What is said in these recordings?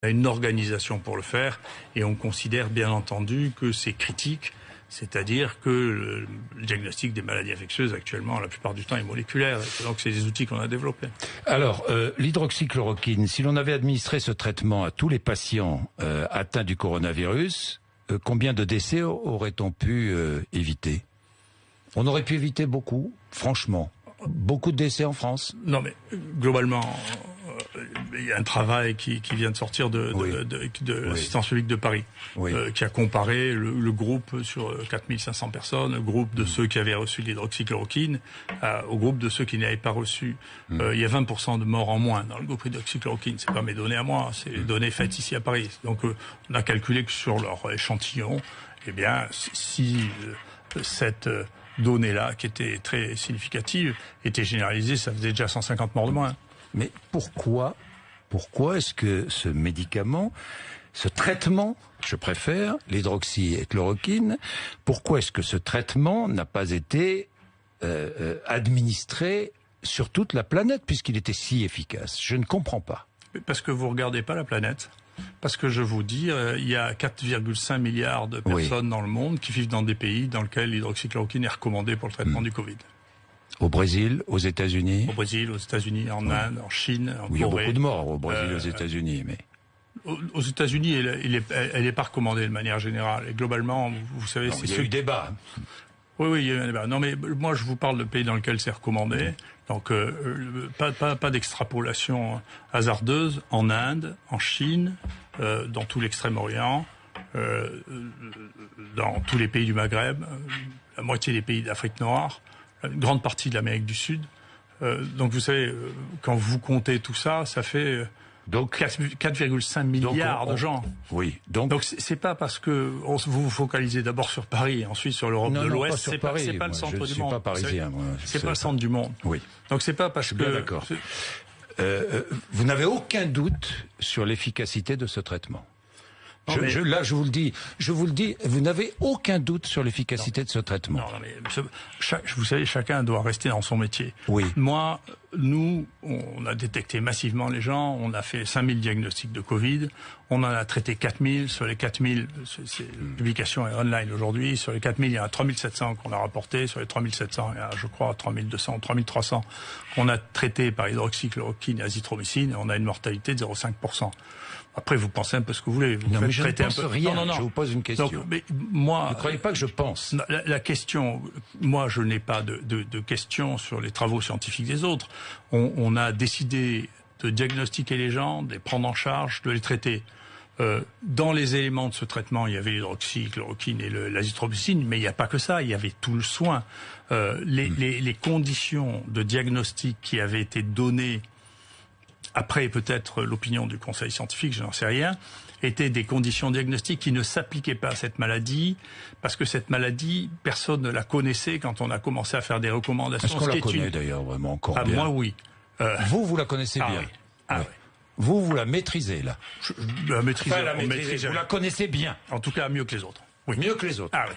On a une organisation pour le faire et on considère bien entendu que c'est critique, c'est-à-dire que le diagnostic des maladies infectieuses actuellement, la plupart du temps, est moléculaire. Et donc c'est des outils qu'on a développés. Alors, l'hydroxychloroquine, si l'on avait administré ce traitement à tous les patients atteints du coronavirus, combien de décès aurait-on pu éviter? On aurait pu éviter beaucoup, franchement. Beaucoup de décès en France. Non, mais globalement, il y a un travail qui vient de sortir de l'Assistance publique de Paris, qui a comparé le groupe sur 4500 personnes, le groupe de ceux qui avaient reçu l'hydroxychloroquine, au groupe de ceux qui n'avaient pas reçu. Il y a 20% de morts en moins dans le groupe d'hydroxychloroquine. C'est pas mes données à moi, c'est les données faites ici à Paris. Donc, on a calculé que sur leur échantillon, eh bien, si cette donnée-là, qui était très significative, était généralisée, ça faisait déjà 150 morts de moins. Mais pourquoi est-ce que ce médicament, ce traitement, je préfère, l'hydroxychloroquine, pourquoi est-ce que ce traitement n'a pas été administré sur toute la planète, puisqu'il était si efficace? Je ne comprends pas. Parce que vous regardez pas la planète. Parce que je vous dis, il y a 4,5 milliards de personnes dans le monde qui vivent dans des pays dans lesquels l'hydroxychloroquine est recommandée pour le traitement du Covid. Au Brésil, aux États-Unis. Au Brésil, aux États-Unis, en Inde, en Chine, en Corée. Il y a beaucoup de morts au Brésil, aux États-Unis, mais aux États-Unis, elle est pas recommandée de manière génale. Et globalement, vous savez, il y a eu débat. Oui, il y a eu un débat. Non, mais moi, je vous parle de pays dans lesquels c'est recommandé. Donc, pas d'extrapolation hasardeuse. En Inde, en Chine, dans tout l'Extrême-Orient, dans tous les pays du Maghreb, la moitié des pays d'Afrique noire, une grande partie de l'Amérique du Sud. Donc, vous savez, quand vous comptez tout ça, ça fait donc 4,5 milliards de gens. Oui. Donc c'est pas parce que vous vous focalisez d'abord sur Paris et ensuite sur l'Europe de l'Ouest, c'est pas le centre du monde. Je suis pas parisien, moi. C'est pas le centre du monde. Oui. Donc c'est pas parce que. Bien d'accord. Vous n'avez aucun doute sur l'efficacité de ce traitement. Là, je vous le dis, vous n'avez aucun doute sur l'efficacité de ce traitement. Non, mais vous savez, chacun doit rester dans son métier. Oui. Nous, on a détecté massivement les gens, on a fait 5000 diagnostics de Covid, on en a traité 4000, sur les 4000, la publication est online aujourd'hui, sur les 4000, il y en a 3700 qu'on a rapporté, sur les 3700, il y a, je crois, 3200, 3300 qu'on a traités par hydroxychloroquine et azithromycine, et on a une mortalité de 0,5%. Après, vous pensez un peu ce que vous voulez. Non, mais je ne pense rien. Non. Je vous pose une question. Donc, mais moi, ne croyez pas que je pense. La question, moi, je n'ai pas de questions sur les travaux scientifiques des autres. On a décidé de diagnostiquer les gens, de les prendre en charge, de les traiter. Dans les éléments de ce traitement, il y avait l'hydroxychloroquine et l'azithromycine, mais il n'y a pas que ça. Il y avait tout le soin. Les conditions de diagnostic qui avaient été données après peut-être l'opinion du conseil scientifique, je n'en sais rien, étaient des conditions diagnostiques qui ne s'appliquaient pas à cette maladie, parce que cette maladie, personne ne la connaissait quand on a commencé à faire des recommandations. Est-ce qu'on la connaît d'ailleurs vraiment encore bien? Moi, oui. Vous la connaissez bien. Oui. Vous la maîtrisez, là. Je la maîtrise. Vous la connaissez bien. En tout cas, mieux que les autres. Oui. Mieux que les autres. Ah oui.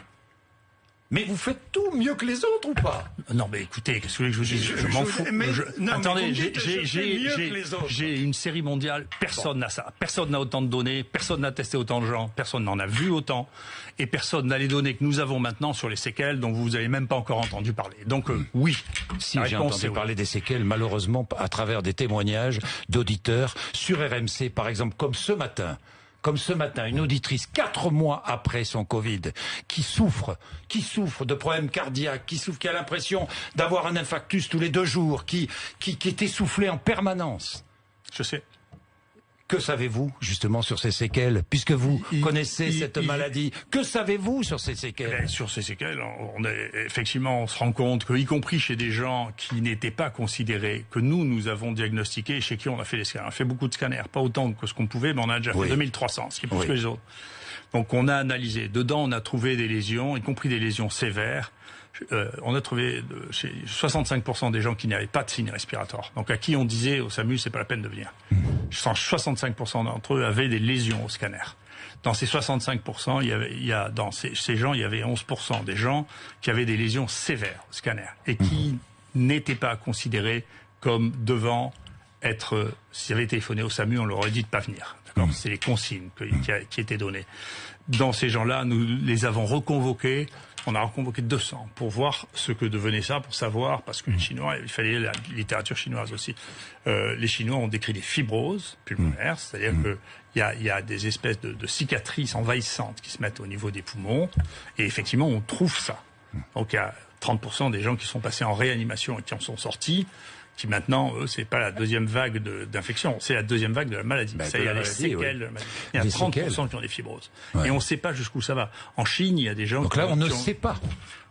Mais vous faites tout mieux que les autres ou pas? Non, mais écoutez, qu'est-ce que vous voulez que je vous dise? Je m'en fous. Attendez, j'ai une série mondiale, personne n'a ça. Personne n'a autant de données, personne n'a testé autant de gens, personne n'en a vu autant, et personne n'a les données que nous avons maintenant sur les séquelles dont vous n'avez même pas encore entendu parler. Donc oui. Si j'ai entendu parler des séquelles, malheureusement, à travers des témoignages d'auditeurs sur RMC, par exemple, comme ce matin, une auditrice 4 mois après son Covid, qui souffre de problèmes cardiaques, qui a l'impression d'avoir un infarctus tous les 2 jours, qui est essoufflée en permanence. Je sais. Que savez-vous justement sur ces séquelles, puisque vous connaissez cette maladie? Que savez-vous sur ces séquelles? Sur ces séquelles, on se rend compte que, y compris chez des gens qui n'étaient pas considérés, que nous avons diagnostiqué, chez qui on a fait des scanners. On a fait beaucoup de scanners, pas autant que ce qu'on pouvait, mais on a déjà fait 2300, ce qui est plus que les autres. Donc on a analysé. Dedans, on a trouvé des lésions, y compris des lésions sévères. On a trouvé chez 65% des gens qui n'avaient pas de signes respiratoires. Donc à qui on disait au SAMU, c'est pas la peine de venir. 65% d'entre eux avaient des lésions au scanner. Dans ces 65%, dans ces gens, il y avait 11% des gens qui avaient des lésions sévères au scanner et qui n'étaient pas considérés comme devant être, s'ils avaient téléphoné au SAMU, on leur aurait dit de pas venir. D'accord, c'est les consignes qui étaient données. Dans ces gens-là, nous les avons reconvoqués. On a reconvoqué 200 pour voir ce que devenait ça, pour savoir, parce que les Chinois, il fallait la littérature chinoise aussi. Les Chinois ont décrit des fibroses pulmonaires, c'est-à-dire que il y a des espèces de cicatrices envahissantes qui se mettent au niveau des poumons, et effectivement, on trouve ça. Donc il y a 30% des gens qui sont passés en réanimation et qui en sont sortis, qui maintenant, eux, c'est pas la deuxième vague d'infection, c'est la deuxième vague de la maladie. Ça, il y a les séquelles de la maladie. Il y a 30% qui ont des fibroses. Ouais. Et on ne sait pas jusqu'où ça va. En Chine, il y a des gens... Donc là, on ne sait pas.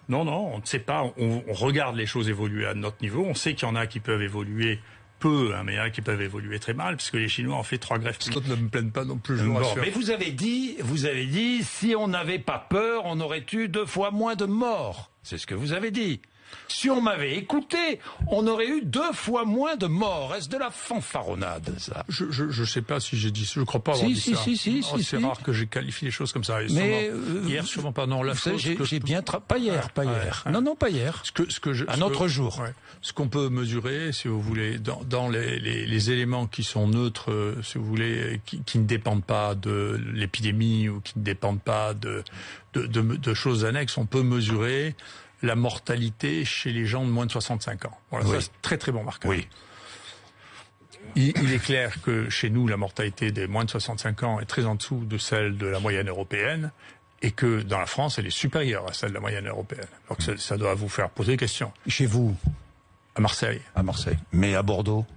Non, on ne sait pas. On regarde les choses évoluer à notre niveau. On sait qu'il y en a qui peuvent évoluer peu, mais il y en a qui peuvent évoluer très mal, puisque les Chinois ont fait 3 greffes. D'autres ne me plaignent pas non plus, je vous rassure. Mais vous avez dit, si on n'avait pas peur, on aurait eu 2 fois moins de morts. C'est ce que vous avez dit. Si on m'avait écouté, on aurait eu 2 fois moins de morts. Est-ce de la fanfaronnade, ça? Je sais pas si j'ai dit ça. Je crois pas avoir dit ça. C'est rare que j'ai qualifié les choses comme ça. Mais hier, sûrement pas. Non, j'ai bien pas hier. Non, pas hier. Un autre jour. Ouais. Ce qu'on peut mesurer, si vous voulez, dans les éléments qui sont neutres, si vous voulez, qui ne dépendent pas de l'épidémie ou qui ne dépendent pas de choses annexes, on peut mesurer la mortalité chez les gens de moins de 65 ans. Voilà, ça c'est très très bon marqueur. Oui. Il est clair que chez nous, la mortalité des moins de 65 ans est très en dessous de celle de la moyenne européenne et que dans la France, elle est supérieure à celle de la moyenne européenne. Donc ça doit vous faire poser des questions. Chez vous? À Marseille. À Marseille. Mais à Bordeaux?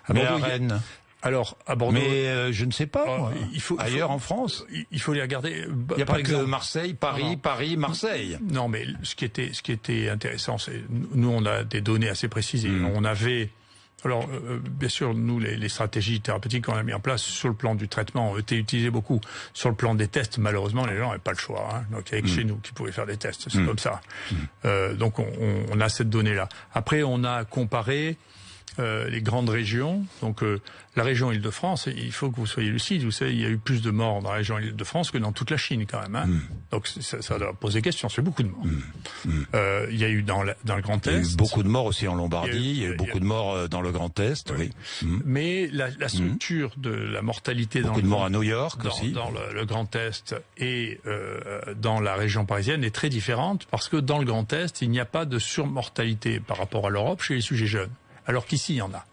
À Rennes? Alors, à Bordeaux... Mais je ne sais pas, ailleurs en France. Il faut les regarder... Il n'y a pas que Marseille, Paris, Paris, Marseille. Non, mais ce qui était intéressant, c'est... Nous, on a des données assez précises. Et on avait... Alors, bien sûr, nous, les stratégies thérapeutiques qu'on a mis en place sur le plan du traitement ont été utilisées beaucoup. Sur le plan des tests, malheureusement, les gens n'avaient pas le choix. Hein. Donc, il n'y avait que chez nous qui pouvaient faire des tests. C'est comme ça. Donc, on a cette donnée-là. Après, on a comparé... les grandes régions, donc la région Île-de-France, il faut que vous soyez lucide, vous savez, il y a eu plus de morts dans la région Île-de-France que dans toute la Chine quand même. Hein. Donc ça doit poser question, c'est beaucoup de morts. Il y a eu dans le Grand Est... Il y a eu beaucoup de morts aussi en Lombardie, il y a eu beaucoup de morts dans le Grand Est, oui. Mais la structure de la mortalité... Beaucoup de morts à New York aussi. Dans le Grand Est et dans la région parisienne est très différente parce que dans le Grand Est, il n'y a pas de surmortalité par rapport à l'Europe chez les sujets jeunes. Alors qu'ici, il y en a.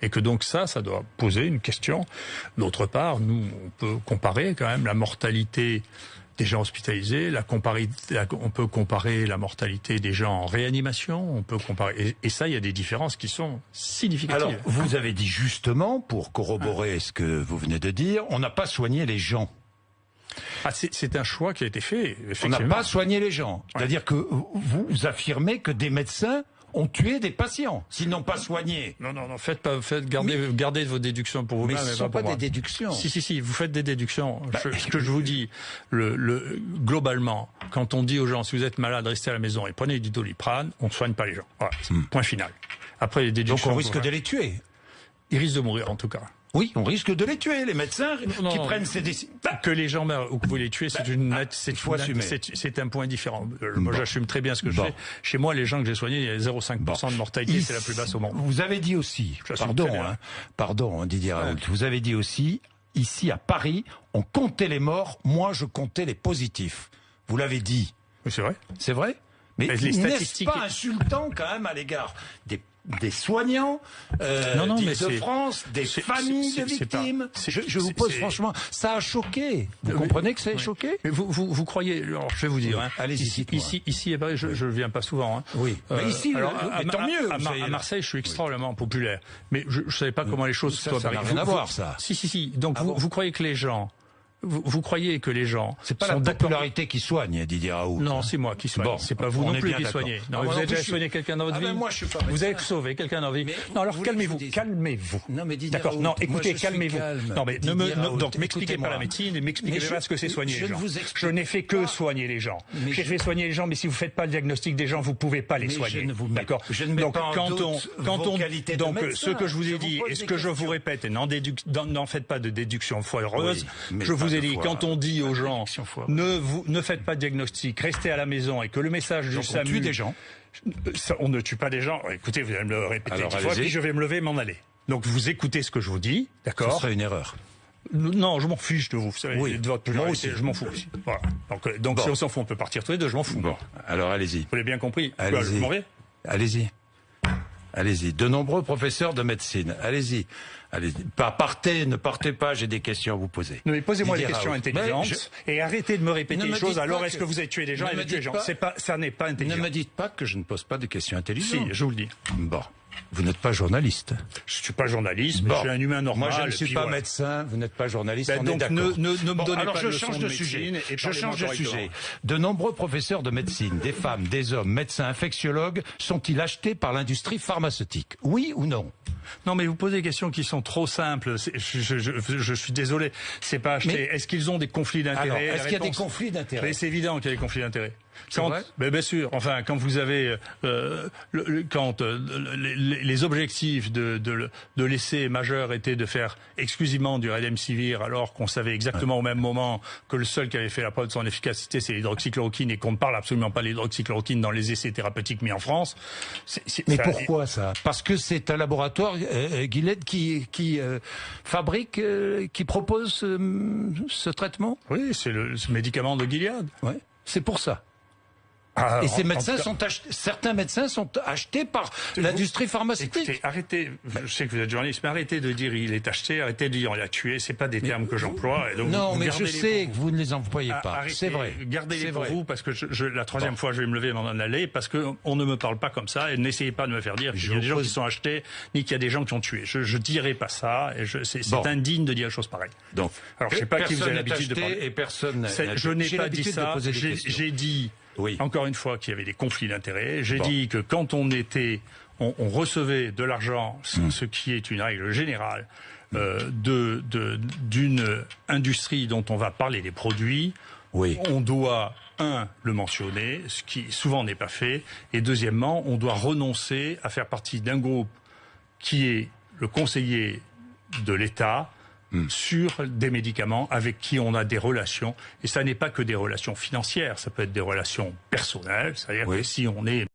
Et que donc ça doit poser une question. D'autre part, nous, on peut comparer quand même la mortalité des gens hospitalisés, on peut comparer la mortalité des gens en réanimation, on peut comparer... Et ça, il y a des différences qui sont significatives. Alors, vous avez dit justement, pour corroborer ce que vous venez de dire, on n'a pas soigné les gens. Ah, c'est un choix qui a été fait, effectivement. On n'a pas soigné les gens. C'est-à-dire que vous affirmez que des médecins ont tué des patients, s'ils n'ont pas soigné. Non, gardez vos déductions pour vous-même. Mais ce ne sont pas des déductions. Si, vous faites des déductions. Ce que je vous dis, globalement, quand on dit aux gens, si vous êtes malade, restez à la maison et prenez du Doliprane, on ne soigne pas les gens. Voilà, point final. Après, les déductions... Donc on risque de les tuer. Ils risquent de mourir, en tout cas. Oui, on risque de les tuer, les médecins qui prennent ces décisions. Que les gens meurent ou que vous les tuez, c'est un point différent. Moi, j'assume très bien ce que je fais. Chez moi, les gens que j'ai soignés, il y a 0,5% de mortalité, c'est la plus basse au monde. Vous avez dit aussi, pardon, Didier Raoult, vous avez dit aussi, ici à Paris, on comptait les morts, moi je comptais les positifs. Vous l'avez dit. Oui, c'est vrai. C'est vrai. Mais n'est-ce pas insultant quand même à l'égard des soignants d'Île-de-France, des familles de victimes. Je vous pose franchement, ça a choqué. Vous comprenez que ça a choqué? Mais vous croyez, alors je vais vous dire, allez-y, ici à Paris, je viens pas souvent. Oui. Mais ici, tant mieux. À Marseille, je suis extrêmement populaire. Mais je savais pas comment les choses sont à Paris. Ça n'a rien à voir, ça. Si. Donc vous croyez que les gens... Vous croyez que les gens... C'est pas la popularité qui soigne, Didier Raoult. Non, c'est moi qui soigne. Bon, c'est pas vous non plus qui soignez. Non, vous avez déjà soigné quelqu'un dans votre vie? Moi, je suis pas vous avez sauvé quelqu'un dans votre vie? Non, alors calmez-vous. Non, mais Didier D'accord, Raoult, non, écoutez, calmez-vous. Non, mais donc m'expliquez pas la médecine et m'expliquez pas ce que c'est soigner les gens. Je n'ai fait que soigner les gens. J'ai fait soigner les gens, mais si vous faites pas le diagnostic des gens, vous pouvez pas les soigner. D'accord? Donc, donc, ce que je vous ai dit et ce que je vous répète, et n'en faites pas de déduction foireuse, je vous ai dit, quand on dit aux gens, ne faites pas de diagnostic, restez à la maison et que le message du SAMU... On tue des gens. On ne tue pas des gens. Écoutez, vous allez me le répéter 10 fois, puis je vais me lever et m'en aller. Donc vous écoutez ce que je vous dis, d'accord? Ce serait une erreur. Non, je m'en fiche de vous. Vous savez, Oui, de votre pluralité, je m'en fous aussi. Voilà. Donc bon. Si on s'en fout, on peut partir tous les deux, je m'en fous. Bon, alors allez-y. Vous l'avez bien compris. Allez-y. Je m'en vais. Allez-y. Allez-y. De nombreux professeurs de médecine. Allez-y. Allez-y. Ne partez pas, j'ai des questions à vous poser. Non, mais posez-moi des Didier questions Raoult. intelligentes et arrêtez de me répéter Ne me les choses. dites Alors, pas est-ce que- que vous avez tué des gens Ne et me tué des dites gens? pas- Ça n'est pas intelligent. Ne me dites pas que je ne pose pas de questions intelligentes. Si, je vous le dis. Bon. Vous n'êtes pas journaliste. Je suis pas journaliste, mais Bon. je suis un humain normal. Moi, je ne et suis puis pas voilà. médecin, vous n'êtes pas journaliste, on est donc d'accord. ne me Bon, donnez alors pas je de leçons change de médecine sujet. et Je parlez-moi change de correctement. sujet. De nombreux professeurs de médecine, des femmes, des hommes, médecins, infectiologues, sont-ils achetés par l'industrie pharmaceutique? Oui ou non? Non, mais vous posez des questions qui sont trop simples. Je suis désolé. C'est pas acheté. Mais- Est-ce qu'ils ont des conflits Alors, d'intérêts? est-ce La qu'il y a des réponse- conflits d'intérêts? Mais c'est évident qu'il y a des conflits d'intérêts. C'est vrai Bien sûr. Enfin, quand vous avez les objectifs de l'essai majeur étaient de faire exclusivement du Remdesivir, alors qu'on savait exactement au même moment que le seul qui avait fait la preuve de son efficacité, c'est l'hydroxychloroquine, et qu'on ne parle absolument pas de l'hydroxychloroquine dans les essais thérapeutiques mis en France. Mais pourquoi ça? Parce que c'est un laboratoire, Gilead, qui fabrique, qui propose ce traitement? Oui, c'est ce médicament de Gilead. Ouais. C'est pour ça. Ah, Et ces en médecins tout cas, certains médecins sont achetés par l'industrie pharmaceutique. Écoutez, arrêtez, je sais que vous êtes journaliste, mais arrêtez de dire il est acheté, arrêtez de dire il a tué, c'est pas des termes que j'emploie. Et donc Non, vous mais je gardez-les sais pour que vous ne les employez pas. Arrêtez, C'est vrai. Gardez-les C'est pour vrai. vous, parce que la troisième fois je vais me lever et m'en aller, parce que on ne me parle pas comme ça, et n'essayez pas de me faire dire qu'il y a des gens qui sont achetés, ni qu'il y a des gens qui ont tué. Je dirai pas ça, et c'est Bon. indigne de dire des choses pareilles. Donc, Alors, je sais pas qui vous avez personne n'est l'habitude de acheté parler. et personne n'a- Je n'ai J'ai pas dit l'habitude de ça, poser des questions. j'ai dit, Oui. encore une fois, qu'il y avait des conflits d'intérêts. J'ai Bon. dit que quand on recevait de l'argent, ce qui est une règle générale, d'une industrie dont on va parler des produits, Oui. on doit, le mentionner, ce qui souvent n'est pas fait, et deuxièmement, on doit renoncer à faire partie d'un groupe qui est le conseiller de l'État sur des médicaments avec qui on a des relations. Et ça n'est pas que des relations financières, ça peut être des relations personnelles, c'est-à-dire Oui. que si on est